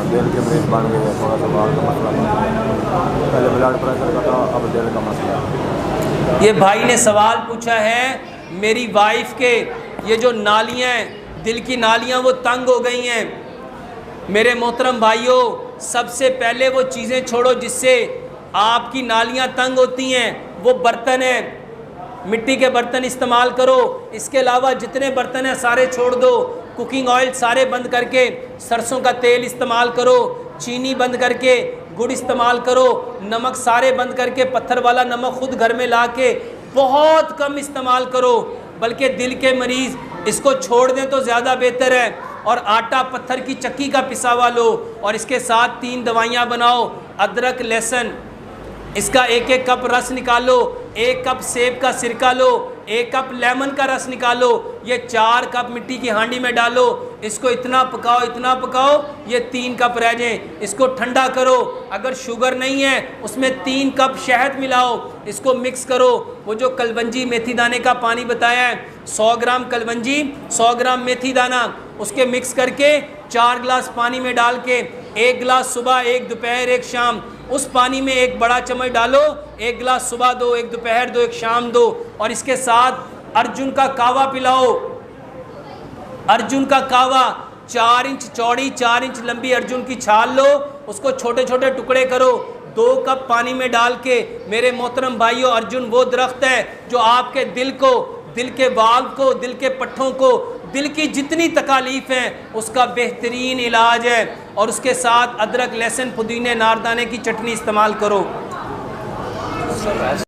दिल के मरीज बन गए, थोड़ा सा बाल का मसला बन गया। पहले ब्लड प्रेशर का था, अब दिल का मसला है। ये भाई ने सवाल पूछा है, मेरी वाइफ के ये जो नालियाँ हैं, दिल की नालियाँ वो तंग हो गई हैं। मेरे मोहतरम भाइयों, सबसे पहले वो चीज़ें छोड़ो जिससे आपकी नालियाँ तंग होती हैं, वो बर्तन है, मिट्टी के बर्तन इस्तेमाल करो। इसके अलावा जितने बर्तन हैं सारे छोड़ दो। कुकिंग ऑयल सारे बंद करके सरसों का तेल इस्तेमाल करो, चीनी बंद करके गुड़ इस्तेमाल करो, नमक सारे बंद करके पत्थर वाला नमक खुद घर में ला के बहुत कम इस्तेमाल करो। बल्कि दिल के मरीज़ इसको छोड़ दें तो ज़्यादा बेहतर है। और आटा पत्थर की चक्की का पिसा हुआ लो और इसके साथ 3 दवाइयाँ बनाओ, अदरक लहसुन, इसका 1-1 कप रस निकालो, 1 कप सेब का सिरका लो, 1 कप लेमन का रस निकालो, ये 4 कप मिट्टी की हांडी में डालो, इसको इतना पकाओ ये 3 कप रह जाए। इसको ठंडा करो। अगर शुगर नहीं है उसमें 3 कप शहद मिलाओ, इसको मिक्स करो। वो जो कलवंजी मेथी दाने का पानी बताया है, 100 ग्राम कलवंजी 100 ग्राम मेथी दाना, उसके मिक्स करके 4 गिलास पानी में डाल के 1 गिलास सुबह, 1 दोपहर, 1 शाम, उस पानी में 1 बड़ा चम्मच डालो। 1 गिलास सुबह दो, 1 दोपहर दो, 1 शाम दो। और इसके साथ अर्जुन का कावा पिलाओ। अर्जुन का कावा 4 इंच चौड़ी 4 इंच लंबी अर्जुन की छाल लो, उसको छोटे छोटे टुकड़े करो, 2 कप पानी में डाल के। मेरे मोहतरम भाइयों, अर्जुन वो दरख्त है जो आपके दिल को, दिल के वाल्व को, दिल के पट्ठों को, दिल की जितनी तकालीफ हैं उसका बेहतरीन इलाज है। और उसके साथ अदरक लहसुन पुदीने नारदाने की चटनी इस्तेमाल करो।